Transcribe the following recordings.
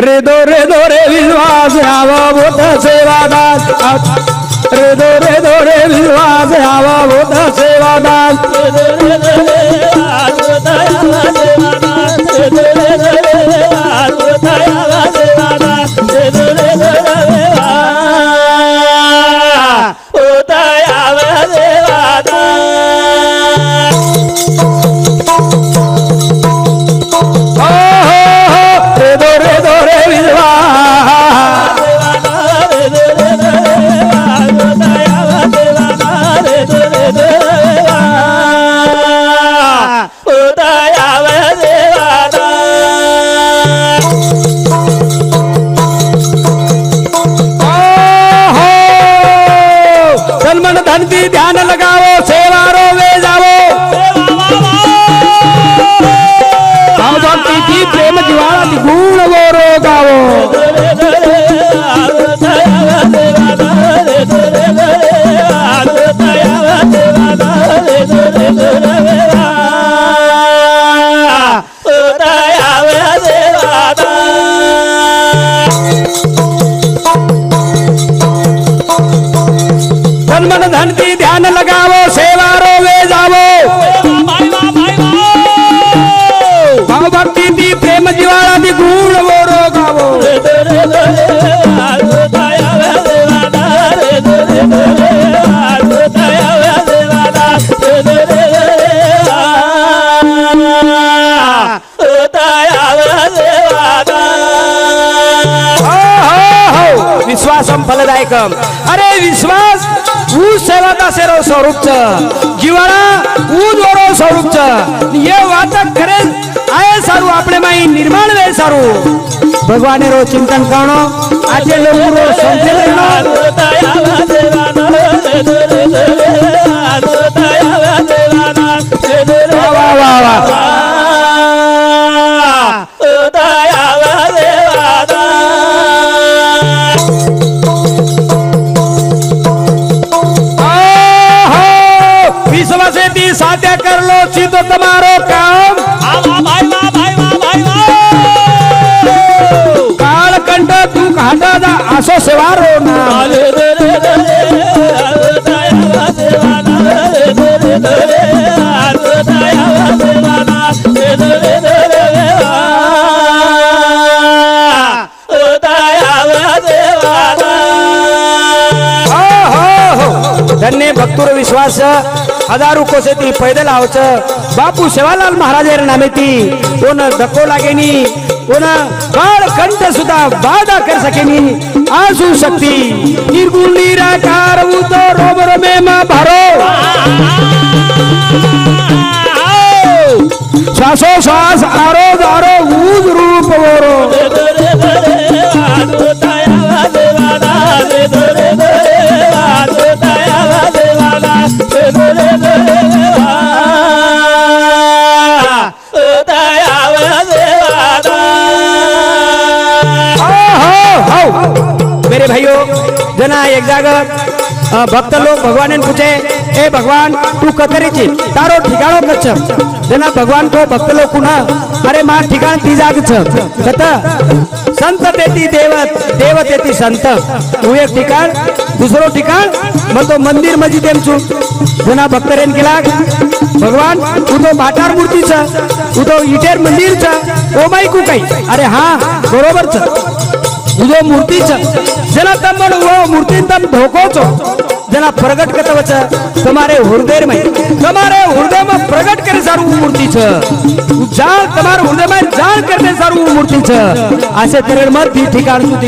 रे दो रे विश्वास आवा बोध सेवादास रे दो रे विश्वास आवा बोध सेवादास ध्यान लगाओ सेवारो वे जाओ भक्ति प्रेम जीवाला गुण वो रोगाओ मन धन की ध्यान लगावो सेवारो वे जावो भाव भक्ति दी प्रेम जीवाला दी गुण वो रोगावो विश्वासम फलदायकम अरे विश्वास ऊज सेवादा सेरो स्वरूप जीवाला ऊज वरो स्वरूप ये वात खरे आए सारू आपणे माई निर्माण वे सारू भगवाने रो चिंतन करणो आजे लोगो रो समझे वाह वाह वाह साध्य कर लो सीधो तुम्हारो काम कालकंठ तू घाटा जा आसो सेवारो ना धन्य भक्तुर विश्वास हजारो कोसेती पैदल आवच बापू सेवालाल महाराज नामेती कोण धक्को लागेनी कोण कालकंठ सुद्धा बाधा कर सकेनी आसू शक्ती निर्गुण निराकार तो रोबर में मा भरो श्वासो श्वास आरो दारो ऊज रूप वरो मेरे भाइयों जना एक जगह भक्त लोग भगवान ने पूछे ए भगवान तू कतरीची तारो ठिकाणो कच्छ जना भगवान को भक्त लोग कुना अरे मां ठिकाण ती जाग छ कथा संत देती देवत देवत देती संत तू एक ठिकाण दुसरो ठिकाण मग तो मंदिर मस्जिद एम छु जना भक्त रेन केला भगवान तू तो भाटार मूर्ती छ तू तो इटेर मंदिर छ ओ माई कु काही अरे हां बरोबर छ तुझो मूर्ती जना तम वो मूर्ति तम धोको छो जना प्रगट करता वच तुम्हारे हृदय में प्रगट करे सारू मूर्ति छ जान तुम्हारे हृदय में जान करते सारू मूर्ति छ आसे तरेर मत दी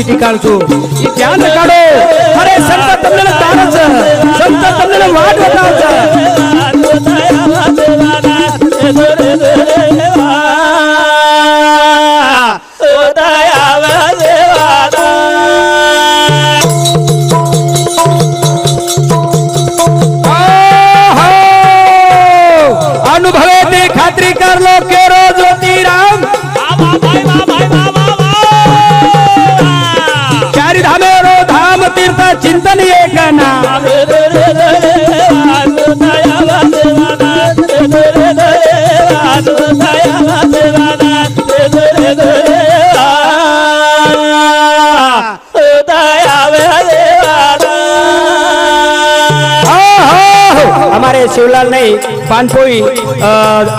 ठिकाण छु ध्यान काढो अरे संत तमने तार छ संत तमने वाट बताव छ अनुभवे खात्री कर लो के रो ज्योति राम चारि धामे रो धाम तीर्थ चिंतन एक नाम शिवलाल नाही पानपोई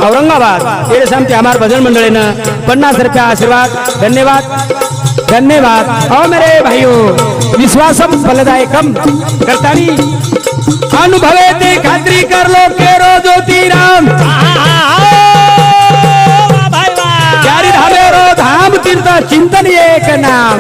औरंगाबाद ये सांगते हमारे भजन मंडली ने 50 रुपया आशीर्वाद धन्यवाद धन्यवाद। और मेरे भाइयों विश्वासम फलदायकम करतानी अनुभवे ते खात्री कर लो के रोजो तीराम चारी धामे रो धाम तीर्थ चिंतन एक नाम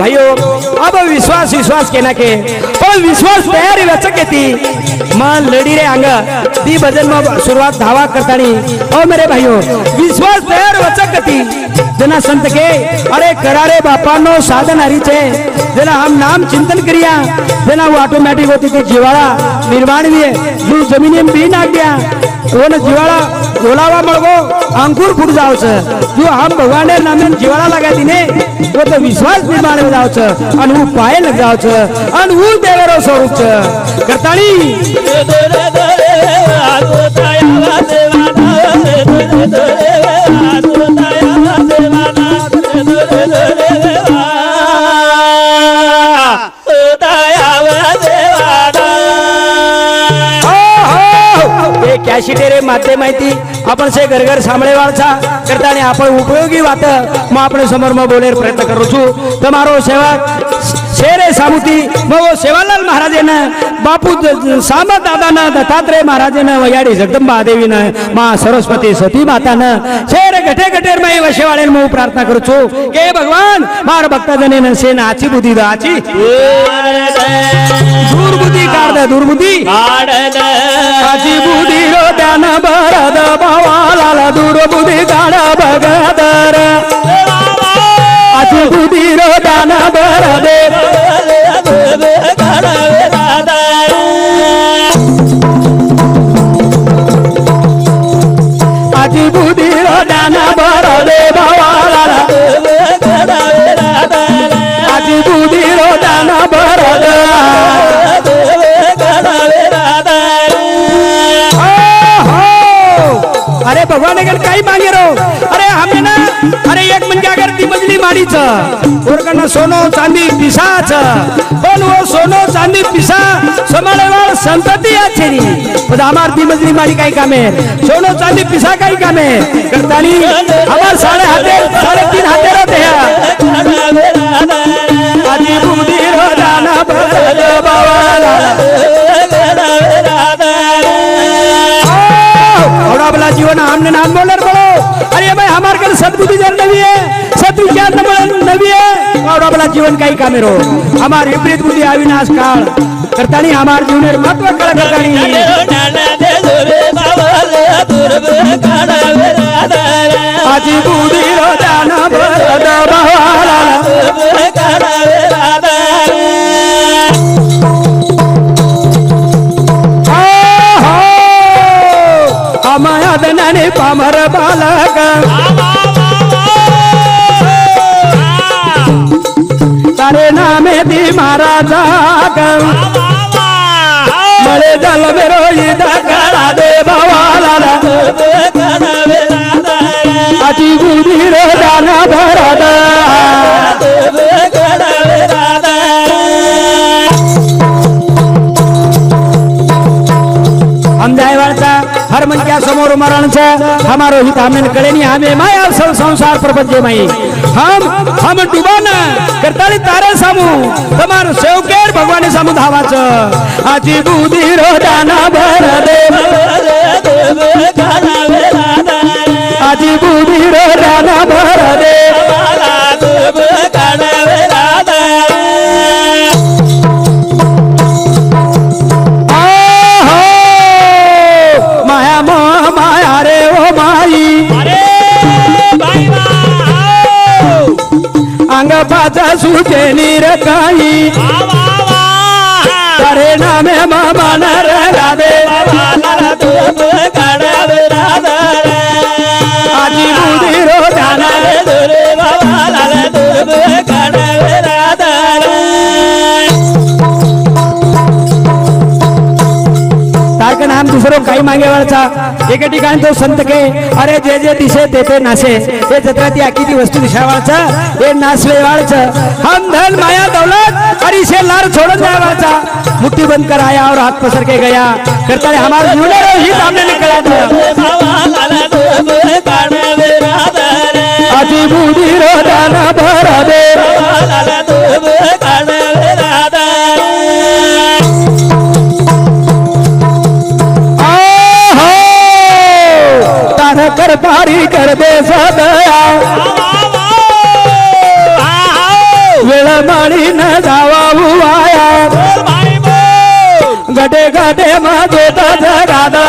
भाइयों अब विश्वास विश्वास केना के पण विश्वास तयारी वचकेती मन लडी रे अंग ती भजन में शुरुआत धावा करतानी ओ मेरे भाइयों विश्वास तयार वचकती जना संत के अरे करारे बापानो साधन हरीचे जना हम नाम चिंतन करिया जना वो ऑटोमेटिक होती थी जीवाला निर्माण भी है जो जमीन में भी नाग दिया वो न जीवाला बोलावा मळगो अंकुर फूट जाओ जो हम भगवान नामे जीवाला लगा दिने वो तो विश्वास निर्माण हो जाओ अन वो पाए लग जाओ अन वो देवरो स्वरूप करतानी कॅशिटेरे माते माहिती आपण से घर घर सांभळेवाळचा करताना आपण उपयोगी वात मग आपण समोर मग बोलेर प्रयत्न करू छु તમારો સેવક शेरे सामुती मग वो सेवालाल महाराजे ने बापू सामा दादा ने दत्तात्रेय महाराजे ने वयाडी जगदंबा देवी ने मां सरस्वती सती माता ने शेरे घटे घटेर में वशेवाळे मु प्रार्थना करू छु के भगवान मार भक्त जने ने से नाची बुद्धी दाची दुर्बुद्धी काढ दे दुर्बुद्धी काढ दे आची बुद्धी रो ध्यान भरद भावाला दुर्बुद्धी काढ भगदर आची बुद्धी रो ध्यान भरद आजी बुद्धी दान भर दे भावाला आजी बुद्धी दान भर दे अरे भगवान काही मागे रो अरे हमें ना अरे एक म्हणजे अगर ती मजली माडीच ओरकना सोनो चांदी पिसाच पण वो सोनो चांदी पिसा समाळेवाळ संतती आछेरी पण हमार ती मजली माडी काही कामे सोनो चांदी पिसा काही कामे करतानी हमार 3.5 हाते रहते हैं आजी बुद्धी रो दाना भर बावाला और अपना जीवन हमने नाम बोलर बोलो अरे भाई हमारे घर सदबुद्धि जन नवी है सदबुद्धि ज्ञान नवी है और अपना जीवन का ही कामेरो हमारे विपरीत बुद्धि अविनाश काल करतानी हमारे जीवन महत्व कल करतानी आजी बुद्धि रो दाना भर बावाला माया दनाने पामर बालक तारे नामे दी महाराजा मरे जल मेरो करा दे भवाला आजी बुद्धि रो दाना भर हम जायवाचा हर मन क्या समोर मरण हमारो हित हमें कड़े नहीं हमें माया सब संसार प्रपंच मई हम डुबाना करताली तारे सामू तमार सेवकेर भगवान सामू धावाच आजी बुद्धि रो दाना भर दे आजी बुद्धि रो दाना भर दे अंग पाचा सुचे नीर काही तारे नामे मामा नर राधे आजी बुद्धि रो दाना सर्व काही मागेवाळचा एके ठिकाणी तो संत के अरे जे जे दिसे ते ते नासे हे जत्रा ती आखी ती वस्तू दिशावाळचा हे नासले वाळच हम धन माया दौलत अरे से लार छोड़ जावाचा मुट्ठी बंद कर आया और हाथ पसर के गया करता है हमारा जीवन ही सामने निकला दिया अति बुद्धि रोदाना भर दे तार कर पारी कर दे सदया वेळ माळी न जावा उवाया गडे गडे माझे जगादा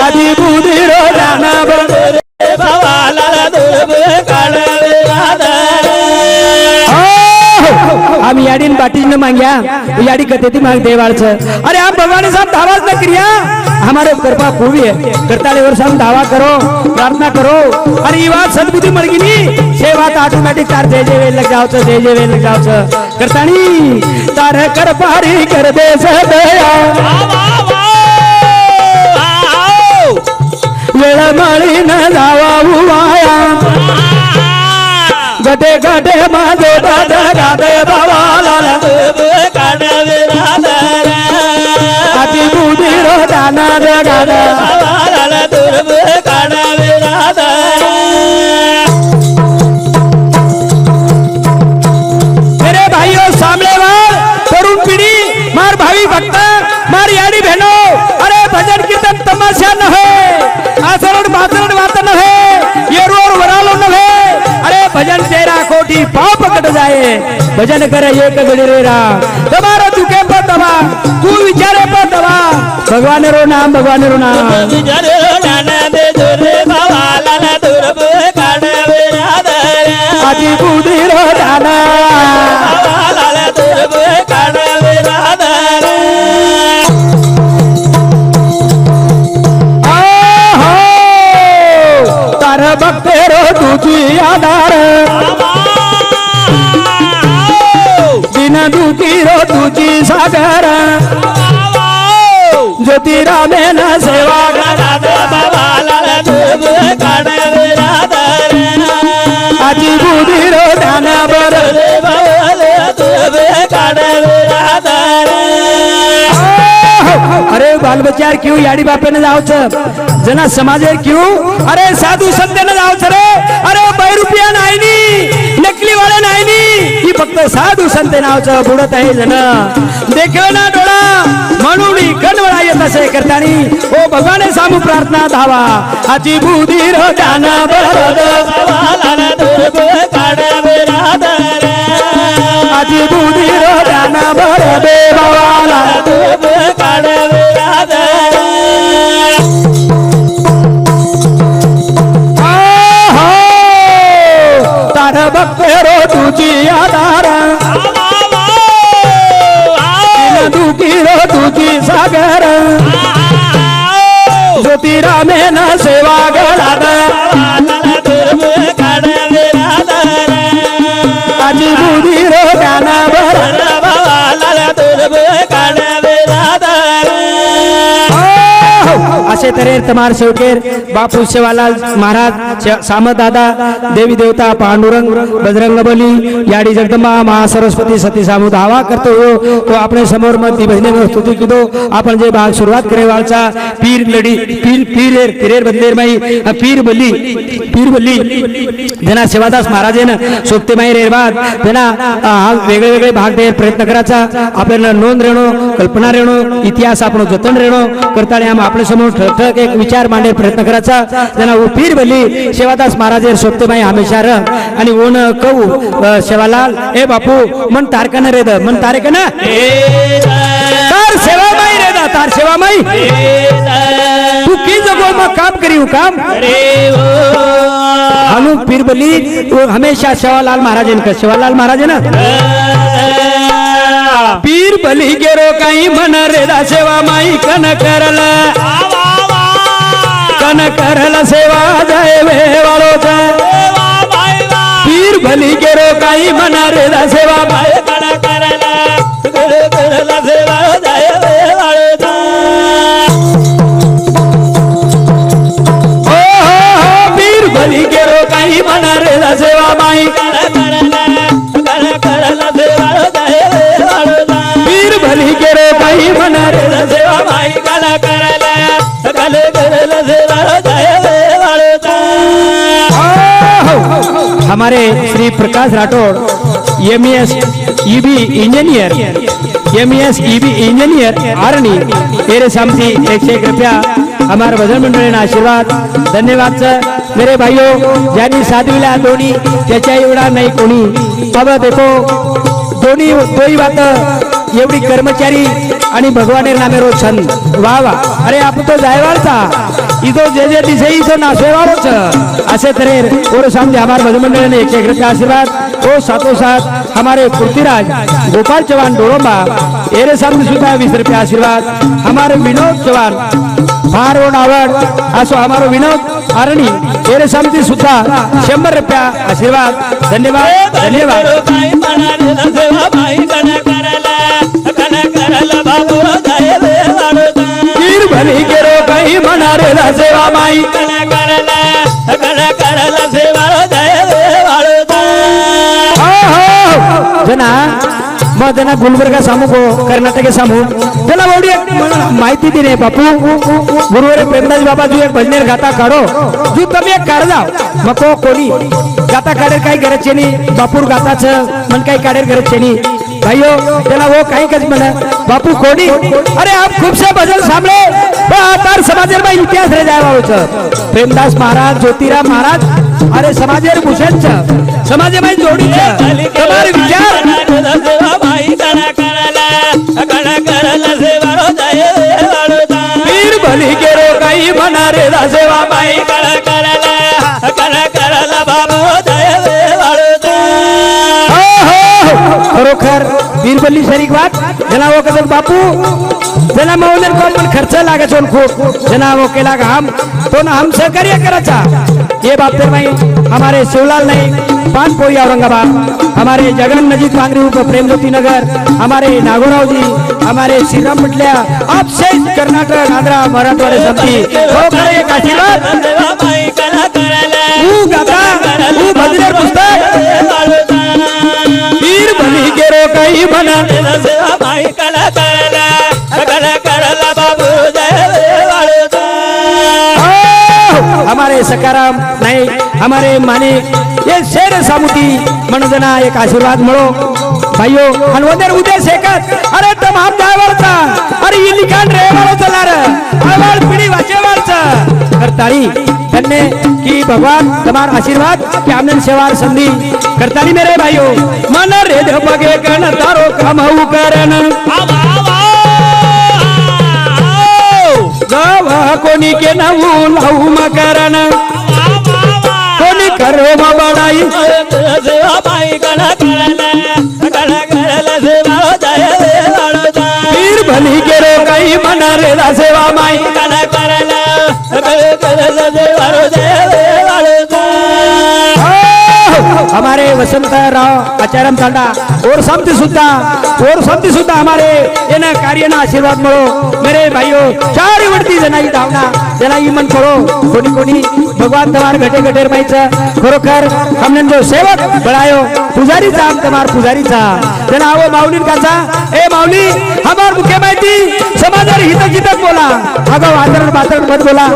आधी बुधी रोजाना आम्ही याडीन बाटीन मांग्या याडी कथे मांग देवाळच अरे आप भगवान साहब दावा न क्रिया हमारे कृपा पूरी है करताले वर्ष हम दावा करो प्रार्थना करो अरे ये बात सद्बुद्धि मर गई से बात ऑटोमेटिक तार दे जे लग जाओ दे जे लग जाओ करतानी तार कर पारी कर दे सदया वेळ माळी न जावा उवाया गडे गडे माझे गादे बाबाला अति बुद्धी रोदाना गादा मेरे भाइयों सामने वाल तरुण पीढ़ी मार भावी भक्त मार याडी बहनों अरे भजन कीर्तन तमाशा न है आचरण भाषण बात न है ये रोर वरालो न है अरे भजन तेरा कोटि पाप कट जाए भजन करे एक घड़ी रेरा तुम्हारा दुखे पर दवा तू विचारे पर दवा भगवान रो नाम विचारे दे जोरे बाबा दूर आदि बुद्धि रो दाना तार भक्ते रो तुझी आधार दिन दुखी रो तुझी सागर ज्योतिरामे न सेवा आजी बुधी रो ध्यान बर अरे बाल बच्चार क्यों याडी बापे न जाओच जना समाजे क्यों अरे साधू संत न जाओच रे अरे 2 रुपया नाही नकली वाले नाही ही फक्त साधू संत नावच बुडत आहे जन देखो ना डोळा म्हणून कणवळा येत असे करतानी ओ भगवाने सामू प्रार्थना धावा आजी बुधी रो ध्यान बरद आजी बुधी रो ध्यान बरद बाबाला तार भक्त रो तुझी आधार दुखी रो तुझी सागर ज्योतिरामे न सेवा गळाद आजी बुधी रो ज्ञान असे तरे तमार शेवकेर बापू सेवालाल महाराज सामत दादा देवी देवता पांडुरंग बजरंग बली याडी जगदंबा महासरस्वती सती सामू दावा करतो हो तो अपने समोर मती भजने में स्तुति कीधो आपण जे भाग शुरुआत करे वालचा पीर लडी पीर बदलेर माई पीर बली जना सेवादास महाराजेन सोबते माई रेरबाद जना वेगळे वेगळे भाग दे प्रयत्न करायचा आपल्याला नोंद रेणो कल्पना रेणो इतिहास आपण जतन रेणो करताळे आम आपले समोर ठक एक विचार मांडे प्रयत्न करायचा जना वो पीर बली सेवादास महाराजे सोबते माई हमेशा आणि ओन कहू सेवालाल ए बापू मन तारकन रेद मन तारकन तार सेवा माई रेदा तार सेवा माई तू की जगो में काम करियो काम हनु पीर बली हमेशा सेवालाल महाराजन का सेवालाल महाराज ना पीर बली गेरो काही मन रेदा सेवा माई कन करला सेवा जय वे वालो पीर भली गेरो काही मन रेदा सेवा माई कन करला सेवा जय भली केरो काही म्हणा रे सेवा माई पीर भली केरो काही म्हणा रे सेवा माई हमारे Shri Prakash Rathod MES EB engineer MES EB engineer आरणी तेरे सामने 101 रुपया हमारे भजन मंडळी आशीर्वाद धन्यवाद मेरे भाइयों ज्यांनी साधविला दोन्ही त्याच्या एवढा नाही कोणी अब देखो दोन्ही दोही बात एवढी कर्मचारी आणि भगवाने नामे रो छंद वा वा अरे आपण तो जायवाळचा इतो जे दिसे इतो नाशेवाळोच असे तरेर और सामने हमारे भजन मंडळ ने 101 रुपया आशीर्वाद ओ साथों साथ हमारे पृथ्वीराज गोपाल चौहान डोळंबा एरे सामने सुद्धा 20 रुपया आशीर्वाद हमारे विनोद चौहान फार ओण आवड असो हमारो विनोद आरणी एरे सामने सुद्धा 100 रुपया आशीर्वाद धन्यवाद धन्यवाद पीर भली केरो काही म्हणा रे सेवा माई जना मग त्यांना गुलबर्गा सामू को कर्नाटक सामू त्याला एवढी माहिती दिली बापू गुरुवारी प्रेमदास बाबा तू एक भजनेर गाता काढो तू तुम्ही एक काढ जाव मग तो कोणी गाता काढेल काही गरज नाही बापूर गाताच मन काही काढेल गरज नाही भाइयों त्याला वो काही कच म्हणा बापू कोणी अरे आप खूप से भजन सांभळे तार समाजेर में इतिहास रह जाए वाळोच प्रेमदास महाराज ज्योतिराम महाराज अरे समाजेर भूषण समाजे में जोडी तुम्हारे विचार पीर भली केरो काही म्हणा रे सेवा माई खरोखर बीरबली शरीक बात जना वो कसं बापू जना मौनर को पण खर्च लागे चोन खूप जना वो केला का हम तो ना हम सहकार्य कराचा ये बात तर भाई हमारे शिवलाल नहीं पानपोई औरंगाबाद हमारे जगन मजीद पांगरी ऊपर प्रेम ज्योति नगर हमारे नागोराव जी हमारे श्रीराम मटलिया आपसे कर्नाटक आंध्रा मराठवाड़े सबकी खरोखर एक आशीर्वाद भजनेर पुस्तक पीर भली केरो काही म्हणा हमारे सकाराम नहीं हमारे माने ये शेर सामुती मनोजना एक आशीर्वाद मळो भाइयों अनवदर उदय शेखत अरे तुम हम जायवरचा अरे ये लिखाण रे वाळो चलार आवाज पिढी वाचेवरचा करताळी धन्य की भगवान तुम्हारा आशीर्वाद कि हमने सेवार संधि करताली मेरे भाइयों मन रे दे बगे कण तारो कमाऊ करन गावा कोणी के नवू लाऊ मकरन कोणी करो बड़ाई सेवा पाई कण पीर भली केरो काही म्हणा रे सेवा माई हमारे वसंतराव आचार्य तांडा और समती सुद्धा हमारे इन कार्य ना आशीर्वाद मळो मेरे भाइयों चार वरती जनाई धावना जनाई मन करो कोणी कोणी भगवान तमार घटे घटेर माईचा खरोखर हमने जो सेवक बढ़ायो पुजारी चा तमार पुजारी चा जना आवो माऊली काचा ए माऊली हमार मुख्य माहिती समाजार हित हितक बोला अगो आदरण बातरण मत बोला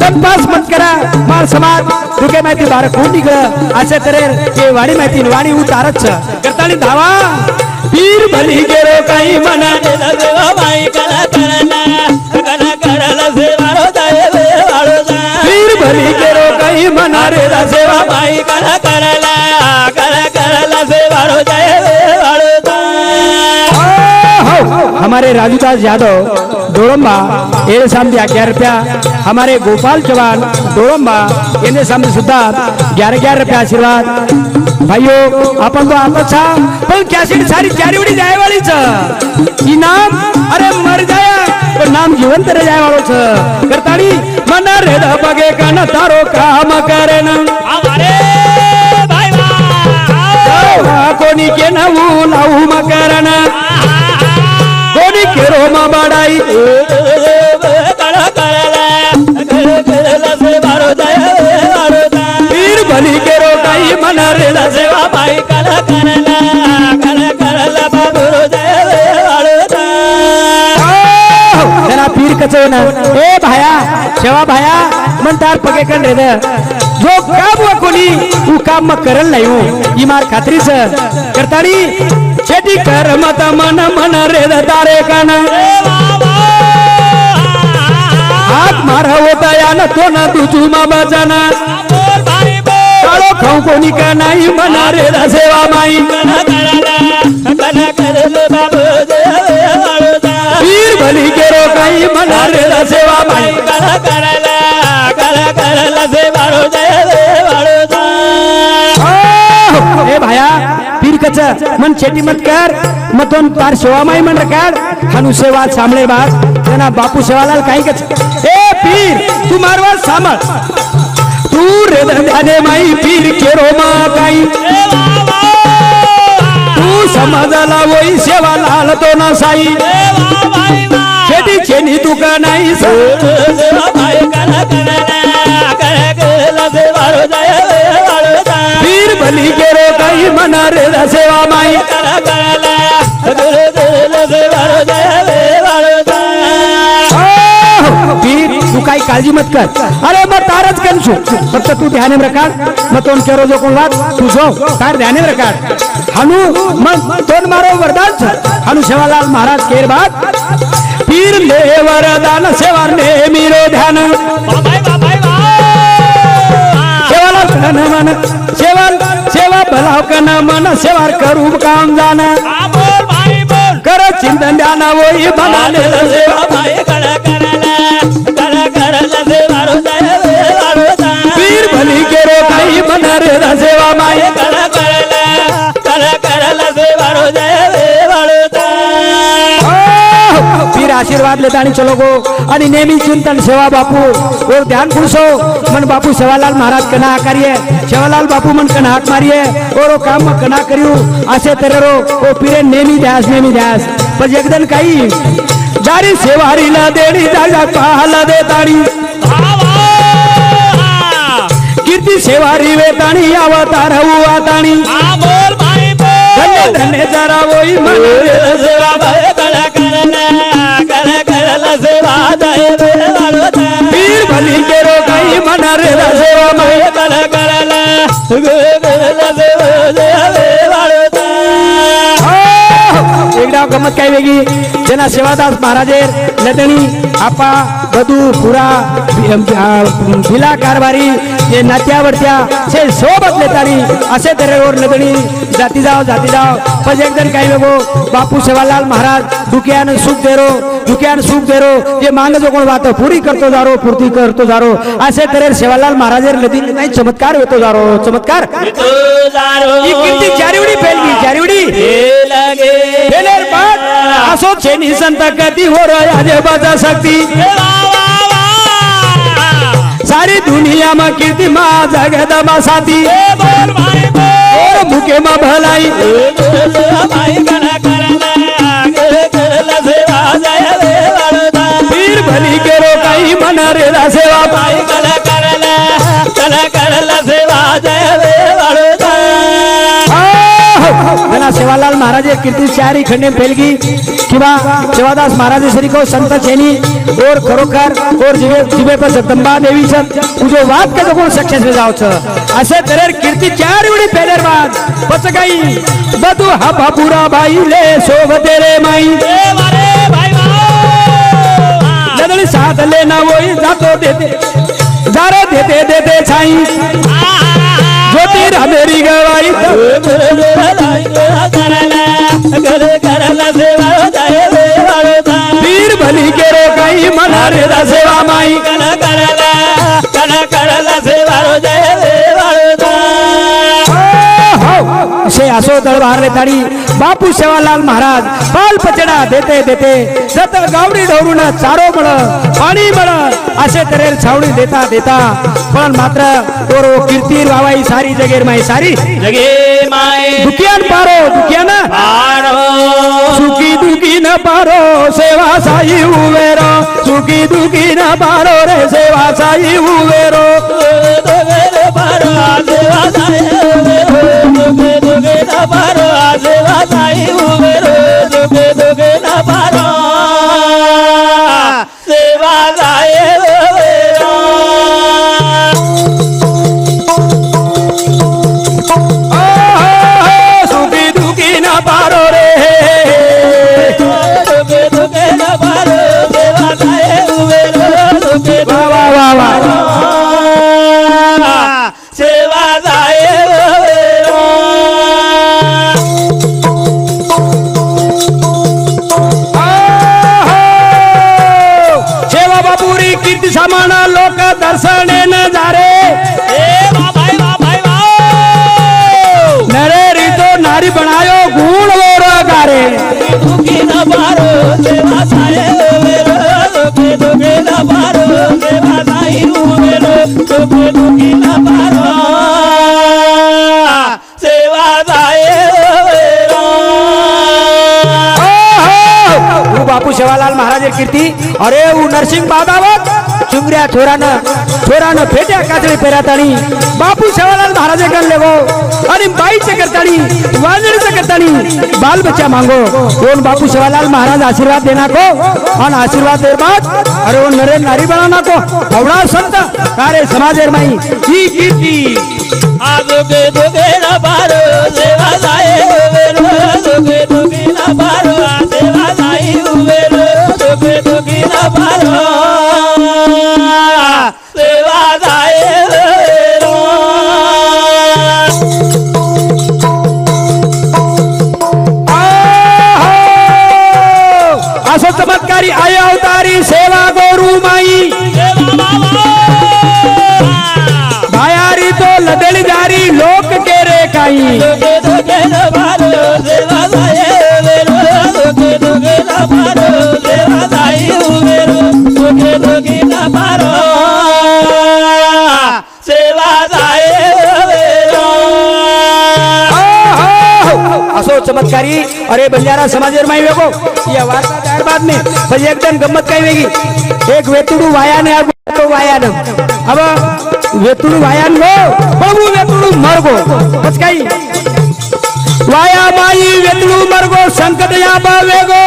तनपास मत करा मार समाज मुख्य माहिती बार कोण निघळ असे तरेर के वाणी माहिती वाणी उतारच करताली धावा पीर भली केरो काही म्हणा पीर भली केरो काही म्हणा रे सेवा बाई करा करला सेवा हमारे राजूदास यादव डोळंबा ये सामने 11 रुपया हमारे गोपाल चौहान डोळंबा ये सामने सुद्धा 11 रुपया आशीर्वाद भाइयों अपन तो आता था पण कॅसेट सारी चारीवडी जाय वालीच इनाम अरे मर जाया पण नाम जिवंत रे जाय वाळोच करतानी मन रे द बगे कन तारो काम करेन अरे भाई बा कोणी के नवू लाऊ मकरन कोणी केरो मा बड़ाई कला करला बाबू जय वाळूता जना पीर कचो ना ए भाया शेवा भाया म्हणतार पगे कन रे जो काम व कोणी तू काम मग करल नाही हो इमार खात्रीच करतानी शेती कर मत मन मन रे तारे कन हात मार होता या न तो ना तुझू मा बचना काळो खाऊ कोणी का नाही मना रे सेवा माई कला करला बाबू जय वाळूता पीर भली केरो काही मना रे सेवा माई कला करला से वाळू जय वाळूता ए भाया पीर कच मन चेटी मत कर मतोन तार सेवा माई मन रकाड हनु सेवा सामळे बाग जना बापू सेवालाल काही कच ए पीर तू मारवा सामळ तू रे धंद्याने माई पीर केरो मा काही तू समाजाला वही सेवालाल तो ना साई शेती चेनी तू का नाही पीर भली केरो काही मना रे सेवा माई पीर तू काही काळजी मत कर अरे मग तारच कनसू फक्त तू ध्याने रखाड मग तोन केरो जो कोण वाद तू जो तार ध्याने रखाड हनु मग तोन मारो वरदान हनु सेवालाल महाराज केर बात पीर ले वरदान सेवा ने मीरो ध्यान सेवालाल कन मन सेवा भलाव कन मन सेवा करू काम जान कर चिंतन ध्यान वही बनाले सेवा पीर भली केरो काही मना रे सेवा माई पीर आशीर्वाद लेता आणि चलो गो आणि नेहमी चिंतन सेवा बापू और ध्यान पुरुषो मन बापू सेवालाल महाराज कना आकारिये सेवालाल बापू मन कना हाक मारिये और वो काम कना करियो असे तेरेरो ओ पीरे नेहमी ध्यास पण एकदन काही जारी सेवारीला देणी जागा पाहाला देताणी कीर्ती सेवारी वेताणी अवतार हुआताणी धन्य धन्य जरा वही मन सेवा सेवा पीर भली केरो काही मना रे सेवा माई एकदा गमत काय वेगळी जना सेवादास महाराजेर लदणी आपा बदू पुरा भिला कारभारी जे नात्यावरत्या से सोबत लेतानी असे तऱ्हेवर लदणी जाती जाव पण एकदम काही वेगो बापू सेवालाल महाराज दुखियान सुख देरो जे मांग जो कोण बात पूरी करतो जारो पूर्ती करतो जारो असे तऱ्हे सेवालाल महाराजेर लदणी नाही चमत्कार होतो जारो चमत्कार ही कीर्ती चारिवडी पेलगी चारिवडी पेलेर बात असो छेनी संत कधी हो रहा जे बाजा शक्ति सारी दुनिया में कीर्ति माँ जगदमा साथी और मुके माँ भलाई पीर भली के रो कहीं मना रे सेवा जना सेवालाल महाराज कीर्ती चारी खंडे पेलगी किंवा सेवादास महाराज श्री को संत छेनी और खरोखर और जिबे पर जगदंबा देवी जो बात का जो सक्सेस में जाओ असे तरेर कीर्ती चार उडी पेलेर बाद बच गई बधु हा पूरा भाई ले शोभ तेरे माई लदड़ी साथ लेना वही जातो देते जारो देते छाई ज्योति राधेरी गवाई पीर भली के रो कहीं मना रे सेवा माई से असो दरबार रे ताड़ी बापू सेवालाल महाराज बाल पचड़ा देते जत गावडी ढवरून चारो मळ पाणी मळ असे तरेर छावणी देता पण मात्र और कीर्ती वावाई सारी जगेर माई सारी जगे माय दुखियान पारो सुखी दुखी न पारो सेवा साई उवेरो सुखी दुखी न पारो रे सेवा साई उवेरो सेवा साई दुखी ना पारो सेवा जाए वो बापू सेवालाल महाराज कीर्ती अरे वो नरसिंह बाबावत चुंगऱ्या छोरानं फेट्या काचळी पेरातानी बापू सेवालाल महाराज कर लेगो आणि बाईचे करतानी वाजडीचे करतानी बाल बच्चा मांगो कोण बापू सेवालाल महाराज आशीर्वाद देना को और आशीर्वाद दे बाद अरे वो नरे नारी बनाना को अवड़ा संत कारे समाज माई ही कीर्ती आज के दुखे ना पारो सेवा जाए दुखे दुखी ना पारो सेवा जाए दुखे दुखी ना पारो सेवा जाए असो चमत्कारी आय अवतारी सेवा गोरू माई भायारी तो लदली जारी लोक के रे काई दुखे दुखे ना पारो सेवा जाए दुखे दुखे ना पारो सेवा जाए दुखे दुखी ना पारो सेवा जाए असो चमत्कारी अरे बंजारा समाजेर माई वेगो या वार्ता त्यार बाद में पण एकदम गंमत काय वेगी एक वेतुडू वायाने तो वायाने अब वेतुडू वायान गो बबू वेतुडू मरगो बस काही वाया माई वेतुडू मरगो संकट या वेगो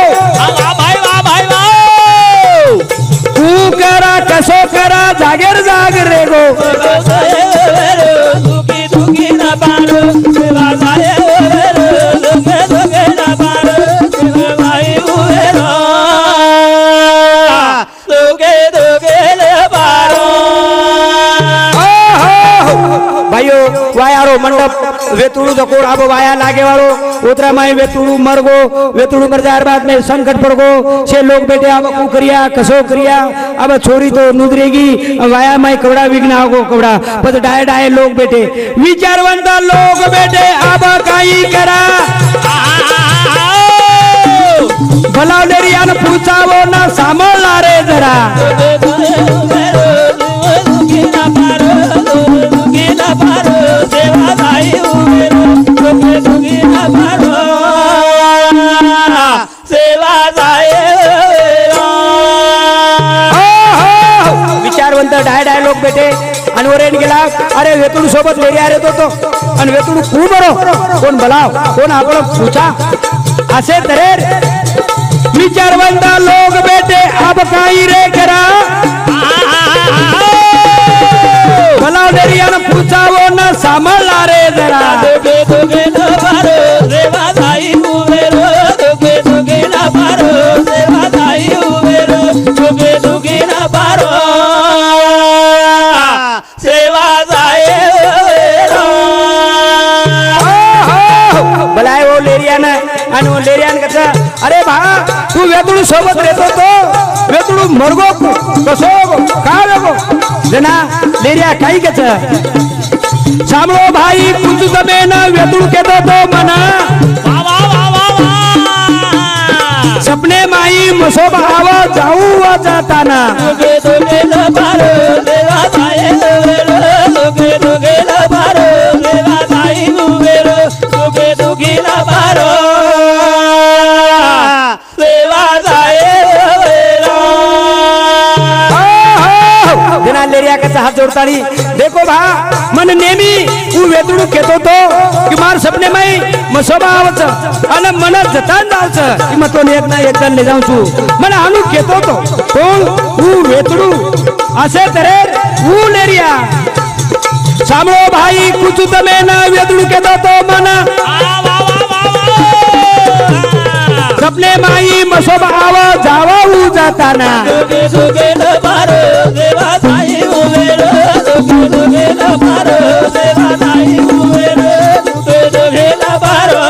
भाई वाह तू करा कसो करा जागेर जाग रेगो दुखी दुखी ना पारो सेवा जाए दुखे दुखे ना पारो सेवा भाई उवेरो दुखे दुखे ना पारो भाइयो वायारो मंडप वेतुडू जकोड़ अब वाया लागे वालो उतरा माई वेतुडू मरगो वेतुडू मर जाए बाद में संकट पड़गो छे लोग बेटे अब कु करिया कसो करिया अब छोरी तो नुदरेगी वाया माई कवड़ा विघ्न आगो कवड़ा पद डाय डाय लोग बेटे विचारवंत लोग बेटे अब काई करा भला डेरियान पूछावो ना सामोला रे जरा दुखी ना पारो दुखी ना पारो सेवा भाई उवेरो दुखी ना पारो सेवा जाए विचारवंत डाय डाय लोक बेटे आणि वरेन गेला अरे वेतुडू सोबत लेरी आरे तो आणि वेतुडू खूप बरो कोण बलाव कोण आपण पूछा असे तरेर विचारवंत लोक बेटे अब काही रे करा बलाव डेरियान पूछावो ना सामला रे जरा दुखे दुखे ना पारो सेवा भाई उवेरो दुखे दुखे ना पारो सेवा भाई उवेरो दुखे दुखे ना पारो सेवा जाए बलाय वो लेरियान आणि वो लेरियान कसा अरे भा तू वेतुडू सोबत रेतो तो वेतुडू मरगो कसो का वेगो जना लेरिया काही कच सामळो भाई कुछ तमे ना वेतुडू केतो तो मना सपने माई मसोब आवा जाऊ वा जाताना दुखे दुखे ना पारो सेवा जाए दुखे दुखे ना पारो सेवा जाए उवेरो दुखे दुखी ना पारो सेवा जाए जना लेरिया कसा हात जोडतानी देखो भा मन नेमी उ वेतुडू केतो तो कि मार सपने माई मसोबा आवच आणि मन जतान जावच कि म तो एक ना एक जण ले जाऊ मन आनु केतो तो कोण उ वेतुडू असे तरेर उ लेरिया सामळो भाई कुछ तमे ना वेतुडू केतो तो मन सपने माई मसोबा आव जावा उ जाताना दुखे दुखे ना पारो सेवा जाए उवेरो दुखे दुखे ना पारो सेवा जाए उवेरो दुखे दुखे ना पारो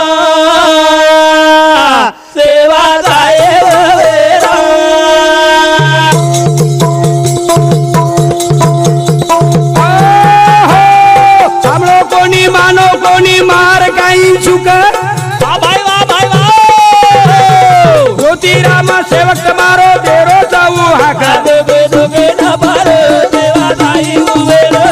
सेवा जाए उवेरो सामळो कोणी मानो कोणी मार काही चुक ज्योतिराम सेवक तुम्हारो देरो जाऊ हाका दुखे दुखे ना पारो सेवा जाए उवेरो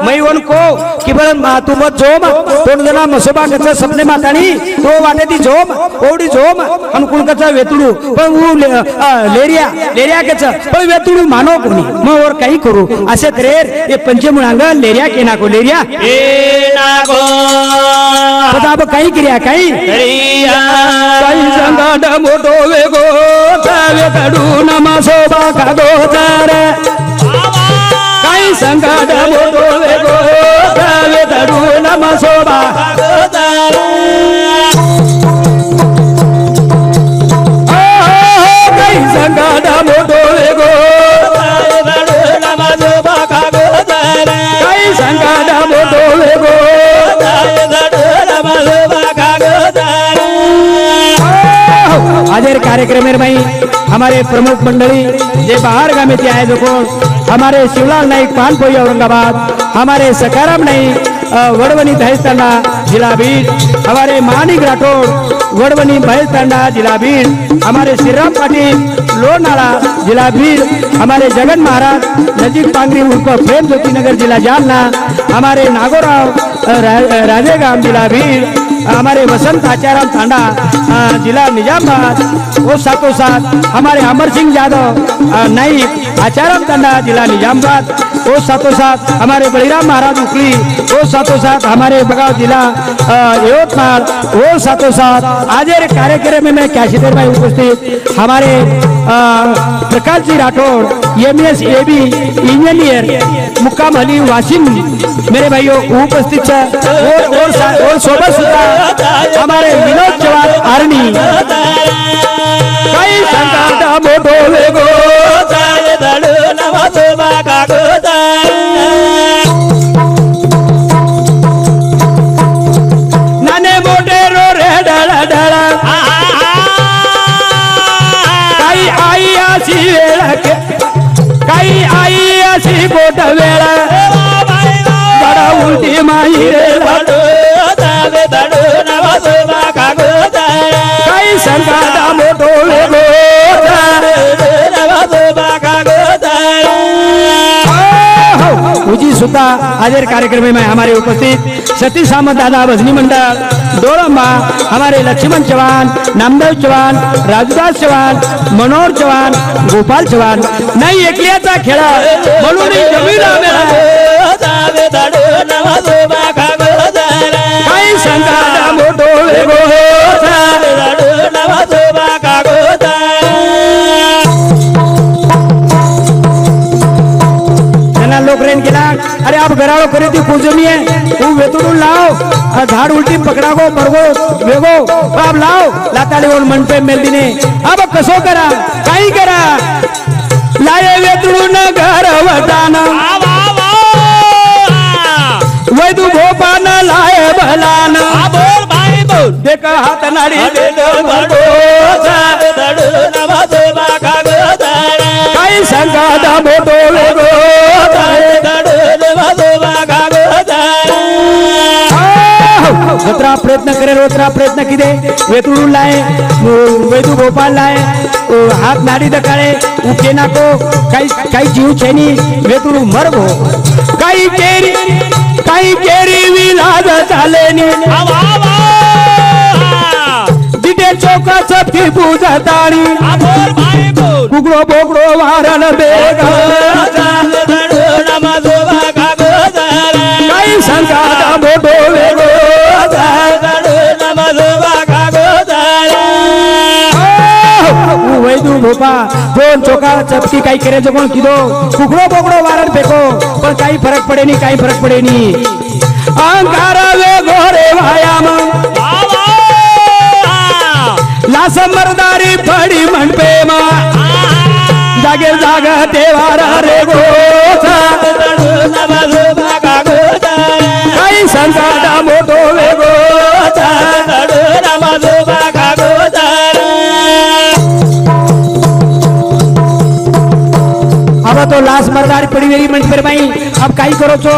मै को कि बळ तू मत झोम तोंड जना मसोबा कच सपने मातानी तो वाटे ती झोम ओडी झोम अनुकूल कच वेतुडू पण लेरिया लेरिया कच पण वेतुडू मानो कोणी मग और काही करू असे तरेर हे पंचमुळांग लेरिया केना को लेरिया नागो अब काही क्रिया काही काही संगाड मोठो वेगो तावे कडू नमसोबा कागो तार काही संगाड मोठो वेगो तावे कडू नमसोबा काही संगाड मोठो वेगो काही संगाड मोठो वेगो आज कार्यक्रम में हमारे प्रमुख मंडली जे बाहर गामे थे आए जो हमारे शिवलाल नाईक पानपोई औरंगाबाद हमारे सकाराम नाईक वडवनी दहेजतांडा जिला बीड हमारे मानिक राठौड़ वडवनी दहेजतांडा जिला बीड हमारे श्रीराम पाटिल लोनाला जिला बीड हमारे जगन महाराज नजीक पांगरी उर्फ प्रेम ज्योति नगर जिला जालना हमारे नागोराव राजेगाम जिला बीड हमारे वसंत आचाराम तांडा जिला निजामाबाद वो साथों साथ हमारे अमर सिंह यादव नाइक आचाराम तांडा जिला निजामाबाद वो साथों साथ हमारे बलिराम महाराज उकली वो साथों साथ हमारे बगाव जिला यवतमाल वो साथों साथ आज कार्यक्रम में मैं कैशिदेर भाई उपस्थित हमारे Prakash ji Rathore MS AB engineer मुक्काम अली वासिम मेरे भाइयों उपस्थित और सोबत सुद्धा हमारे विनोद चौहान आर्मी कई संकट मोठो वेगो नाने मोठे रो रे डळा डळा काही आई अशी वेळ काही आई अशी बोट वेळ बडा उलटी माही रे काही संकट मोठो वेगो उजी सुद्धा आज कार्यक्रम में हमारे उपस्थित सतीश सामंत दादा भजनी मंडल डोळंबा हमारे लक्ष्मण चौहान नामदेव चौहान राजदास चौहान मनोहर चौहान गोपाल चौहान नाही एकल्याचा खेळा म्हणून जमीन काही संकट मोठो वेगो लोग रेन केला अरे आप गराड़ो करे थी कुजमी है तू वेतुडू लाओ झाड़ उल्टी पकड़ा गो मरगो वेगो आप लाओ लाताली और मन पे मेल दिने अब कसो करा काही करा लाये वेतुडू न घर वटाना वैदू भोपान लाये भलान बोल भाई बोल देखा हाथ नाड़ी काही संकट मोठो वेगो जत्रा प्रयत्न करे रोत्रा प्रयत्न किदे वेतुडू लाए वैदू भोपाल लाए हाथ नाड़ी दकाळे उके नाको काही जीव छेनी वेतुडू मरगो काही केरी विलाज चालेनी जिथे चौकाच फिरपू जातानी कुगडो बोगडो वारण बेगा काही संकट मोठो वेगो वैदू भोपा दोन चौका चपकी काही करे जो कोण किदो कुगडो बोगडो वारण फेको पण काही फरक पडे नी काही फरक पडे नी अंकार वेगो रे व्यायाम लास मरदारी फडी म्हणपे मा जागे जागा तेवारा रे गो काही संकट मोठो वेगो अब तो लाश मरदारी पड़ी मेरी मंच पर भाई अब काही करो छो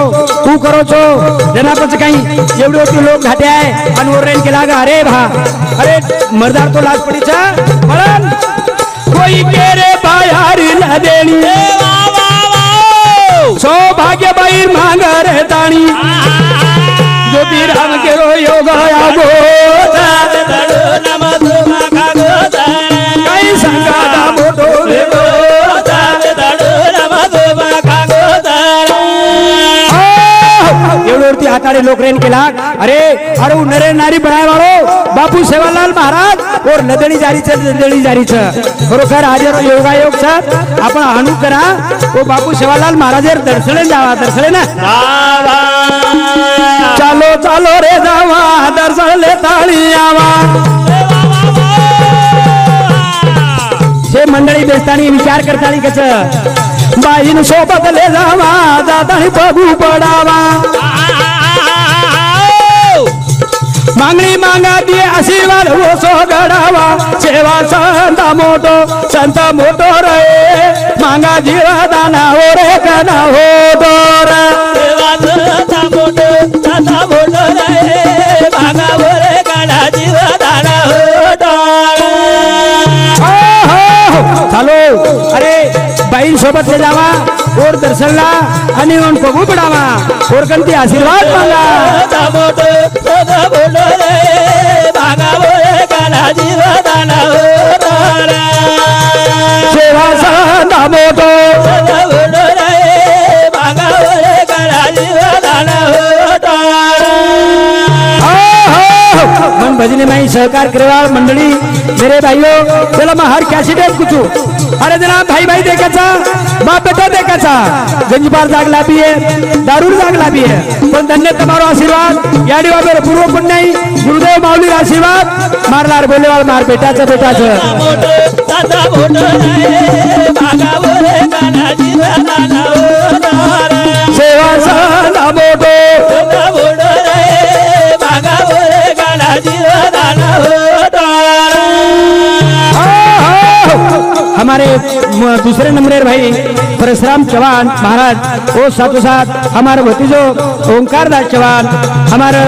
तू करो छो जना पच काही एवढे होती लोक घाटे आहे आणि ओररेन के लागा अरे भा अरे मरदार तो लाश पड़ी छा पण कोई केरे बायारी न देनी सौभाग्यबाई मांगर ताणी ज्योतिराम केरो योग आगो काही सांगा मोठो एवढ्यावरती हाताने लोकरेन केला अरे अरे नरे नारी बनाय वाळो बापू सेवालाल महाराज और लदणी जारीच खरोखर आज योगायोग छ आपण अनु करा ओ बापू सेवालाल महाराजेर दर्शने जावा दर्शने ना चालो चालो रे जावा दर्शने ताळी आवा हे मंडळी बेसतानी विचार करतानी कच बाईन सोबत ले जावा दादाही बघू पडावा मागणी मागा दिए आशीर्वाद वो सो गडावा सेवा संत मोठो रे मागा जीवदाना हो रे कना हो दोर सेवा मोठो रे मागा हो रे कना जीवदाना हो दोर चालो अरे बाईन सोबत ले जावा और दर्शनला आणि बघू पडावा और कंती आशीर्वाद मागा मोठो रे मागा हो रे कना जीवदाना हो दोर सेवा संत मोठो रे मागा हो रे कना जीवदाना हो दोर मन भजने में सहकार करवा मंडली मेरे भाइयों चलो मैं हर कैसेट कुछ अरे जनाब भाई भाई देखाचा बाप बेटा देखाचा गंजबार जागला भी है दारूर जागला भी है पण धन्य तुम्हारो आशीर्वाद याडी वाबर पूर्व पुण्याई गुरुदेव माऊली आशीर्वाद मारलार बोलेवाल मार बेटाचा सेवा संत मोठो हमारे दूसरे नंबर भाई परशुराम चौहान महाराज वो साथों साथ हमारे भतीजो ओंकार दास चौहान हमारा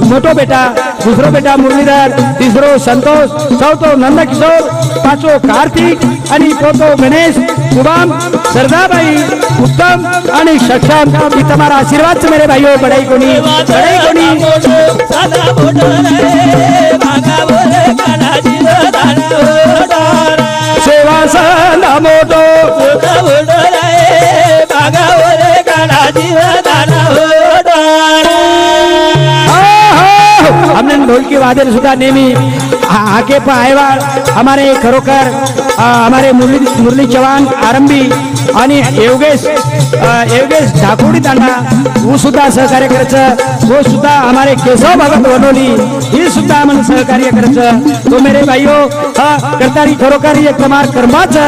मोटो बेटा दूसरो बेटा मुरलीधर तीसरो संतोष चौथो नंद किशोर पाचो कार्तिक आणि चौथो गणेश शुभम सरदाबाई उत्तम आणि सक्षम ही तुम्हारा आशीर्वाद से मेरे भाइयों बड़ाई कोनी सेवा संत मोठो हमने ढोल की वादन सुद्धा नेहमी आगे पायवा हमारे खरोखर हमारे मुरली चव्हाण आरंभी आणि योगेश ठाकोडी तांडा वो सुद्धा सहकार्य करायचं वो सुद्धा हमारे केशव भगत वनोली ही सुद्धा आम्हाला सहकार्य करायचं तो मेरे भाइयों करतारी खरोखर एक कमार कर्माचं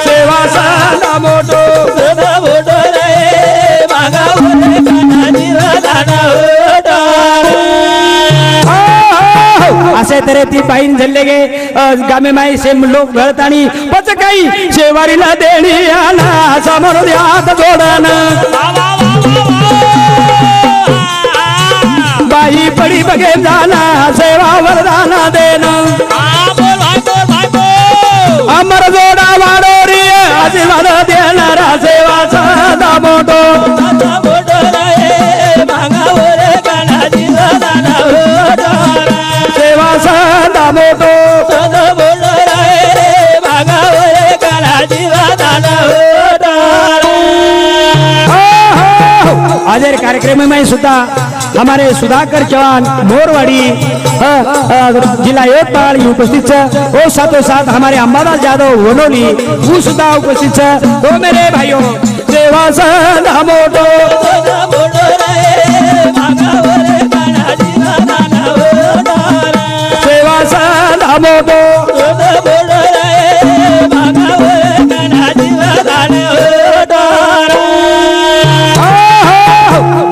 सेवा संत मोठो असे तरे ती बाईन झल्ले गे गामे माई से लोक घळतानी पच काही शेवारीला देणी आला समोर हात जोडन बाई पडी बघे जाना सेवा वरदाना देन अमर जोडा वाडोरी आशीर्वाद देणारा सेवा संत मोठो सेवा संत मोठो आज कार्यक्रम में सुद्धा हमारे सुधाकर चौहान मोरवाड़ी जिला यवतमाळ उपस्थित और साथों साथ हमारे अंबादास यादव वनोली वो सुद्धा उपस्थित तो मेरे भाइयों सेवा संत मोठो सेवा संत मोठो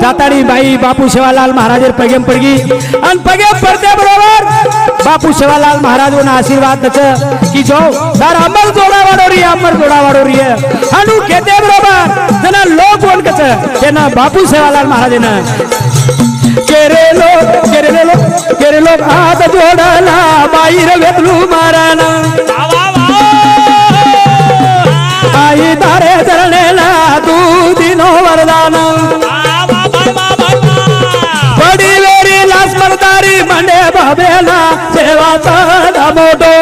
जाताड़ी बाई बापू सेवालाल महाराज पगेम पडगी आणि पगेम पडते बरोबर बापू सेवालाल महाराज आशीर्वाद की जो दार अमर जोडा वाढोरी अनु घेते बरोबर त्यांना लोक कोण कच त्यांना बापू सेवालाल महाराज केरे लोक हात जोडाला बाहेर वेतलू माराना आई तारे चरणेला तू दिनो वरदान बडी वेरी लास मरदारी मंडे बाबेला सेवाचा दामोटो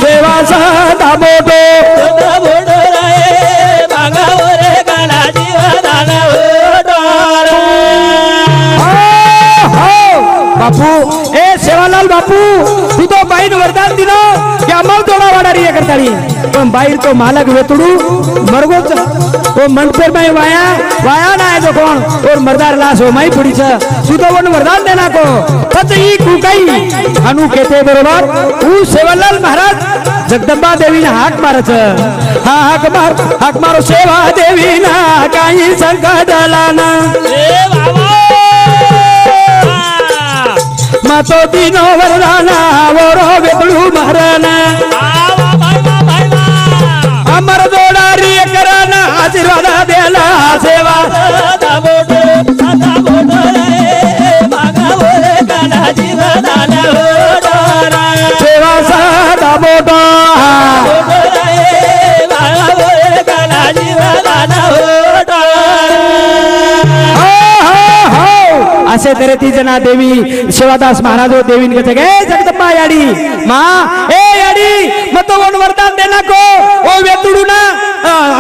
सेवाचा दामोटो बापू ए सेवालाल बापू तू तो बाईन वरदान दिलं की आम्हाला थोडा वाडारी करताली पण बाहेर तो मालक वेतडू मरगोच तो मनपेर में वाया ना है जो कौन और मरदार लाश हो माई पुड़ी तू तो वन वरदान देना को पत ही कुकाई अनु कहते बरोबर ऊ सेवालाल महाराज जगदंबा देवी ने हाक मारच हा हाक मारो सेवा देवी ना काही संकट लाना मातो दिनो वरदाना वरो वेतळू महाराना अमर जोडारी कराना आशीर्वाद द्याला सेवा सेवा साधा मोठा असे तरे ती जना देवी शिवादास महाराज देवीन कहते गे जगदंबा याडी माँ ए याडी मत वन वरदान देना को ओ वेतुडू ना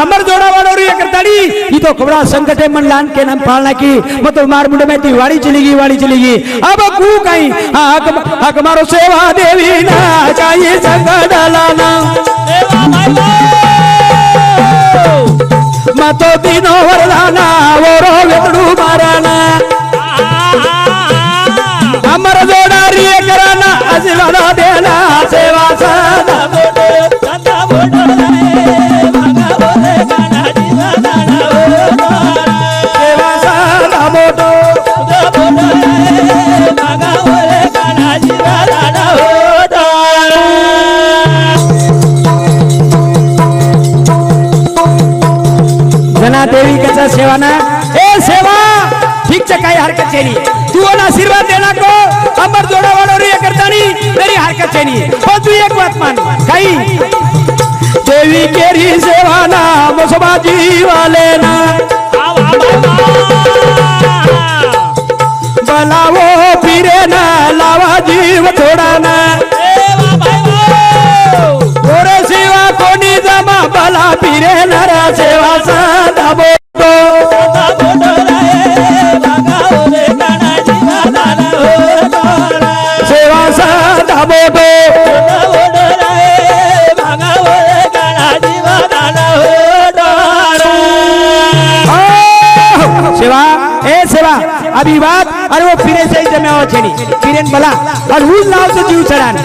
अमर जोड़ा वालोरी करताड़ी ये तो कबड़ा संकटे मन लान के नाम पालना की मत मार मुंडे में ती वाड़ी चलेगी अब कू कहीं हक मारो सेवा देवी ना चाहिए संकट लाना मतो दिनो वरदाना वो रो वेतुडू माराना अमर जोडारी कराना आशीर्वाद देना सेवा साधा सेवा साधा मोठो जना देवी कसा सेवा ना ए सेवा ठीक से काही हरकत नहीं तू आशीर्वाद देना को अमर जोड़ा वालों रे करतानी मेरी हरकत नहीं हो तू एक बात मान काही देवी केरी सेवा ना मुसबा जीवाले ना बलावो फिरे ना लावा जीव थोड़ा ना ओरे सेवा कोणी जमा बला फिरे नरा सेवा साधा बोटो सेवा साधा बोटो सेवा ए सेवा अभी बात अरे वो फिरे से जमे हो छेनी फिरेन बला और उस नाव से जीव चढ़ान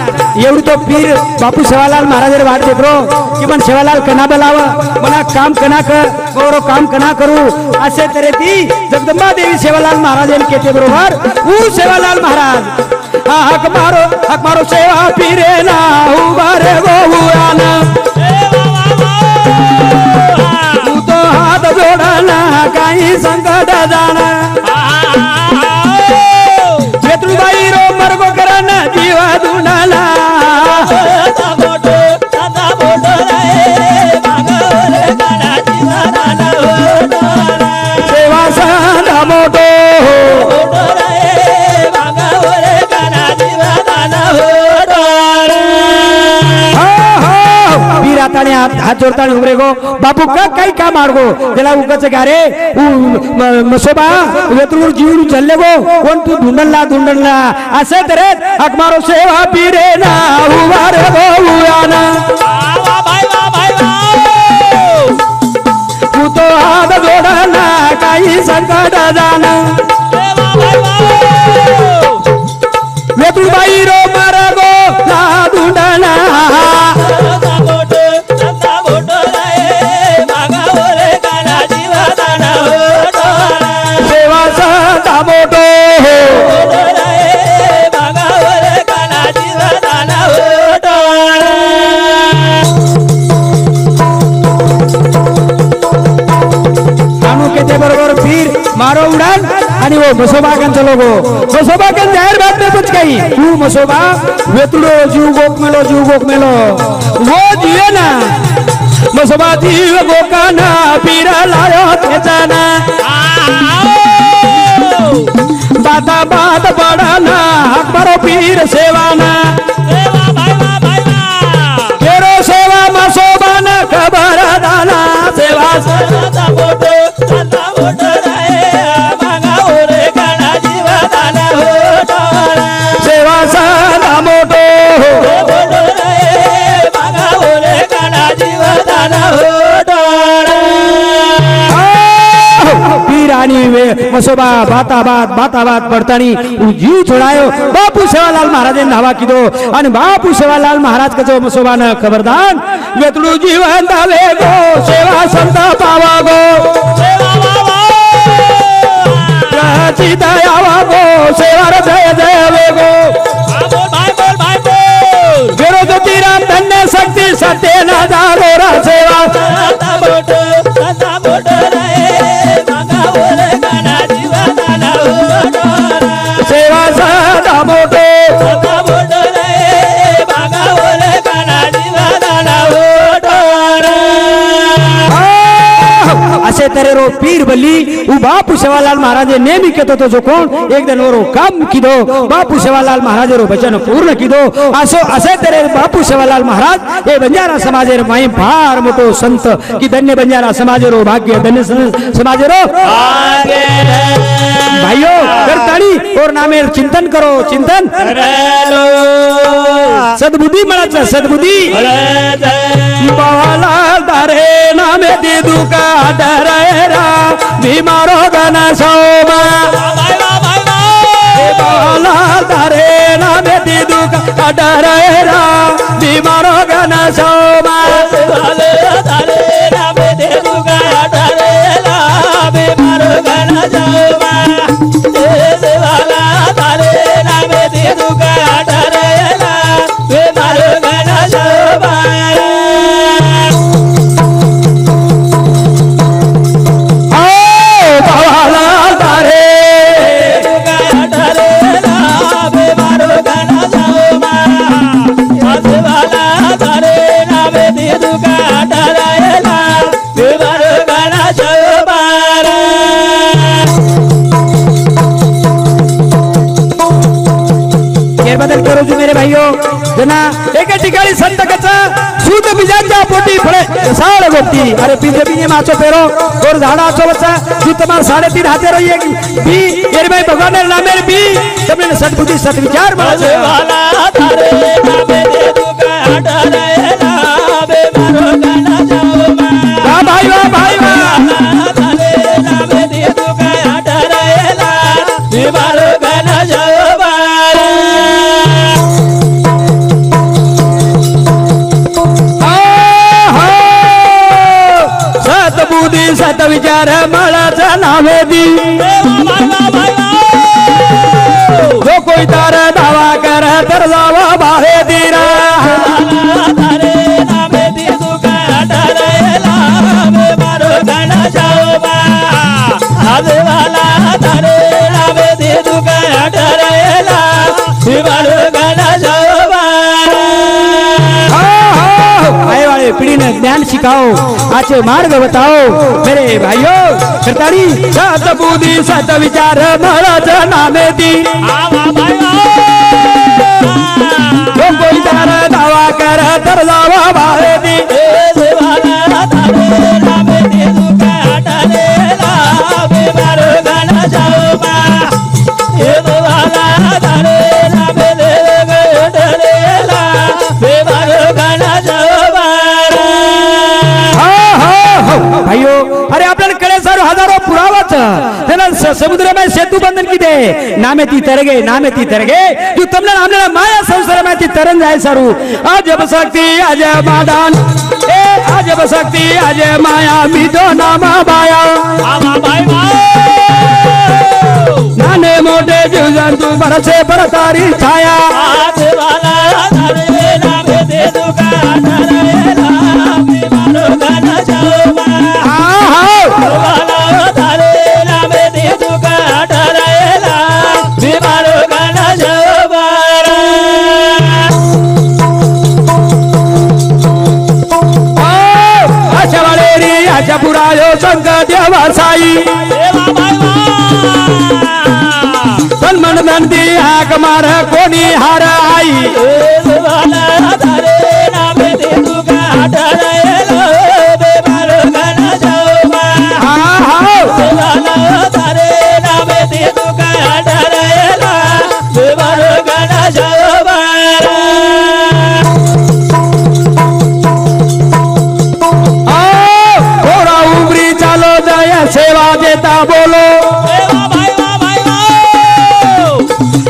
एवढी तो फिर बापू सेवालाल महाराज वाट देख रो कि मन सेवालाल कना बलाव मना काम कना कर गौरव काम कना करू असे तरे ती जगदंबा देवी सेवालाल महाराज कहते बरोबर ऊ सेवालाल महाराज हक मारो सेवा फिरे ना उबारे वो आना तू तो हाथ जोड़ना काही संकट जाना वेतुबाई रो मरगो करना जीवा दुनाला सेवा साधा मोठो हाथ जोड़ता उमरे गो बापू का कई का मारगो तेला उकच गारे मसोबा वेतुर जीव चलले गो कोण तू धुंडला असे तरे हक मारो सेवा पीरे ना उवारे गो उयाना तू तो हाथ जोड़ना काही संकट जाना वेतुर बाई रो मारा गो ना धुंडला वो मसोबागन चलो गो मसोबागन जाहिर बात में कुछ कही तू मसोबा वेतुड़ो जीव गोक मेलो वो जिए ना मसोबा जीव गोकाना पीरा लायो तेजाना बाता बात बड़ाना अकबरो पीर सेवाना केरो सेवा मसोबाना खबर दाना सेवा सदा बोटो रे मांगा ओरे काना जीवा दाना हो डोरा सेवा सदा मोटो बोटो रे मांगा ओरे काना जीवा दाना हो डोरा पीरानी वे मसोबा बाता बात पड़तानी जीव छोड़ायो बापू सेवालाल महाराज ने धावा कीधो अने बापू सेवालाल महाराज के जो मसोबा न खबरदान वेतड़ू जीवन दावे गो सेवा संत पावा गो सेवा बाबा सीता आवा गो सेवा रे जय जय वे गो भाई बोल गेरो ज्योति राम धन्य शक्ति सत्य न जागो रा सेवा सदा बोटो रे मांगा ओरे काना जीवा दाना हो डोरा सेवा सदा मोटो सदा बोटो रे मांगा ओरे काना जीवा दाना हो डोरा असे तरेरो पीर बली उ बापू सेवालाल महाराज ने नेमी केतो तो जो कोण एक दिन ओरो काम कीधो बापू सेवालाल महाराज रो वचन पूर्ण कीधो आसो असे तरे बापू सेवालाल महाराज ए बंजारा समाज रे माई भार मोटो संत की धन्य बंजारा समाज रो भाग्य धन्य समाज रो आगे भाइयों करताड़ी और नामेर चिंतन करो चिंतन रेलो सद्बुद्धि मळाचा सद्बुद्धि बालाल दारे नामे दीदू का डरेरा बीमारो गना सोमा बालाल दारे नामे दीदू का डरेरा बीमारो गना सोमा वाले दारे नामे दीदू का डरेरा बीमारो गना सोमा वाला दारे नामे दीदू का डरेरा बीमारो गना सोमा बदल करो जो मेरे भाइयों जना एक ठिकाणी संत कचा शुद्ध बिजांच्या पोटी फळे साळ गोटी अरे पीजे पीने माचो पेरो और झाड़ा आचो बच्चा तू तमार 3.5 हाथे रहिए बी मेरे भाई भगवान ने नामे बी तुमने सद्बुद्धि सद्विचार वाला तारे नामे दे दूंगा डरे ना बे मारो गाना जाओ वाह भाई वाह भाई वाह तारे नामे दे दूंगा डरे ना बे मारो गाना जाओ सद्बुद्धि सद्विचार मळाचा नामे दी जो कोई तारा दावा कर तर जावा बाहे दीरा तारे नामे दे दूंगा डरे ना बे मारो गाना जाओ बा आवे वाला तारे नामे दे दूंगा डरे ना बे मारो गाना जाओ बा आए वाले पीढ़ी ने ज्ञान सिखाओ आचे मार्ग बताओ मेरे भाइयों करताड़ी सद्बुद्धि सद्विचार मळाचा नामे दी आवा भाई जो कोई तारा दावा कर तर जावा बाहे दी वाला तारे नामे दे दूंगा डरे ना बे मारो गाना जाओ बा ये वाला तारे नामे दे दूंगा डरे ना बे मारो गाना जाओ बा भाइयों अरे आपल्याला कळे सर हजारो पुरावाच त्याला समुद्रामध्ये सेतू बंधन किती नामे ती तरगे तू तुमने आपल्याला माया संसारामध्ये तरन जाय सरू अजब शक्ती अज मादान ए अजब शक्ती अज माया मी दो नामा बाया आवा भाई नाने मोठे जीव जंतू बरसे परतारी छाया आज वाला तारे नामे दे दूंगा डरे ना बे मारो गाना जाओ बा वाला तारे नामे दे दूंगा डरे आयो संकट साई तन मन नंदी हाक मार कोणी हार आई थोड़ा उबरी चालो जय सेवा देता बोलो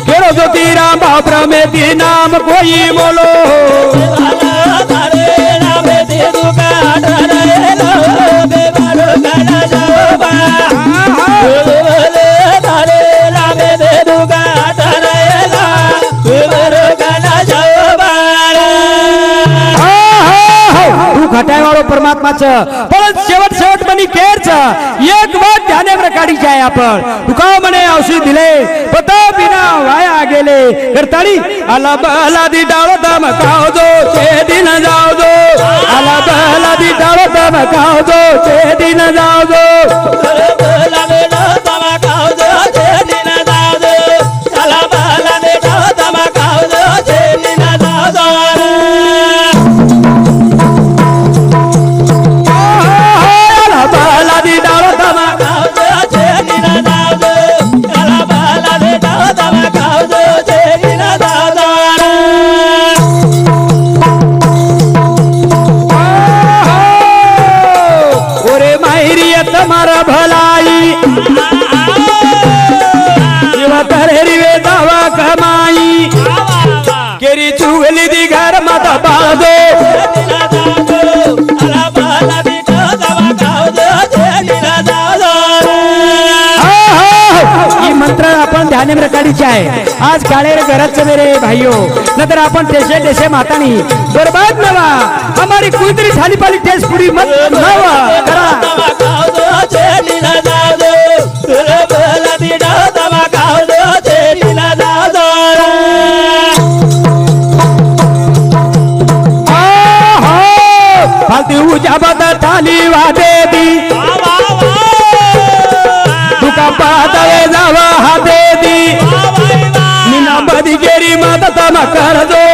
केरो ज्योतिराम बाबरा में दी नाम कोई बोलो घटाय वाळो परमात्माचं पण शेवट मनी केरच एक वाट ध्यानेवर काढीची आहे आपण तुका म्हणे औषध दिले पता बिना वाया गेले करताळी आला बहला दी डाळ दम खाओ जो ते दिन जाओ जो आला बहला दी डाळ दम खाओ जो ते दिन जाओ जो तुम्हारा भलाई जीवा करे रिवे दावा कमाई केरी चुगली दी घर माता बाळदो ही मंत्र आपण ध्यानेवर काढीचे आहे आज काळेर घरात मेरे भाइयों नंतर आपण देशे देशे मातानी बर्बाद नवा हमारी कुदरी थाली पाली टेस पुरी मत नवा करा फालतू जाबत थाली वादे दी तुका पाहतावे जावा हाते दी मीना बदी गेरी माता तमा कर दो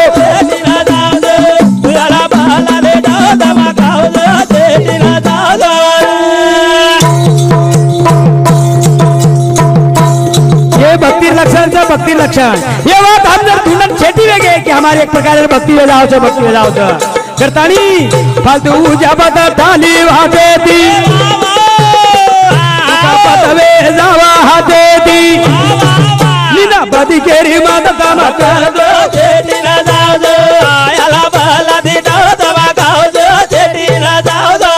ये भक्ति लक्षण ये बात हम जब तुलन छेटी वेगे कि हमारे एक प्रकार भक्ति ले जाओ करतानी फालतू जाबत थाली वादे दी पतवे जावा हाते दी नीना बदी केरी माता तमा कर दो चेटीला जाओ दो आला बहला दी डाळ दवा खाओ दो चेटीला जाओ दो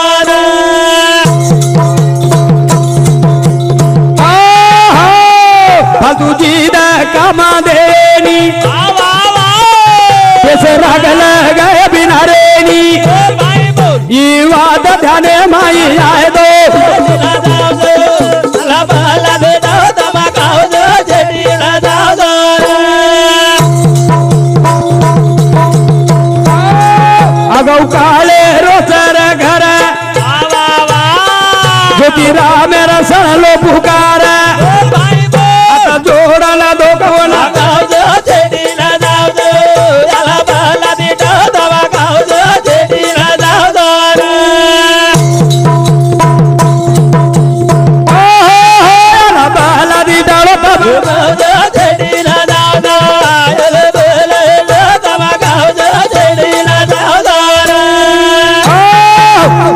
फालतू जीद कामा देनी जैसे रागल गए बिना रेनी ये वाद ध्याने माई आए दो अगौ काले रोसर घर ज्योतिराम मेरा सण लो पुकार आता जोडाला दो कवना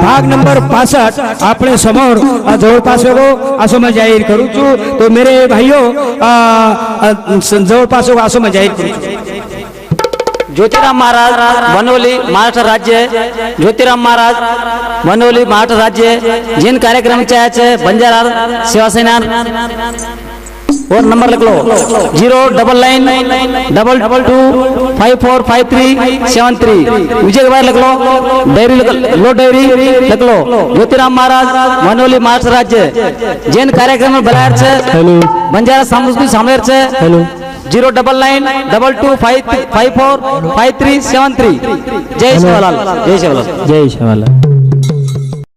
भाग नंबर 65 अपने समोर जवळपास असो मैं जाहीर करू छू तो मेरे भाइयों जवळपास असो मैं जाहीर करू ज्योतिराम महाराज बनवली महाराष्ट्र राज्य ज्योतिराम महाराज बनवली महाराष्ट्र राज्य जिन कार्यक्रम चाहे बंजारा शिवसेना और नंबर लिख लो 09922545373 विजय के बाद लिख लो डायरी लो डायरी लिख लो ज्योतिराम महाराज मनोली महाराष्ट्र राज्य जैन कार्यक्रम में बुलाया छे बंजारा सांस्कृतिक सम्मेलन छे 09922545373 जय शिवलाल जय शिवलाल जय शिवलाल।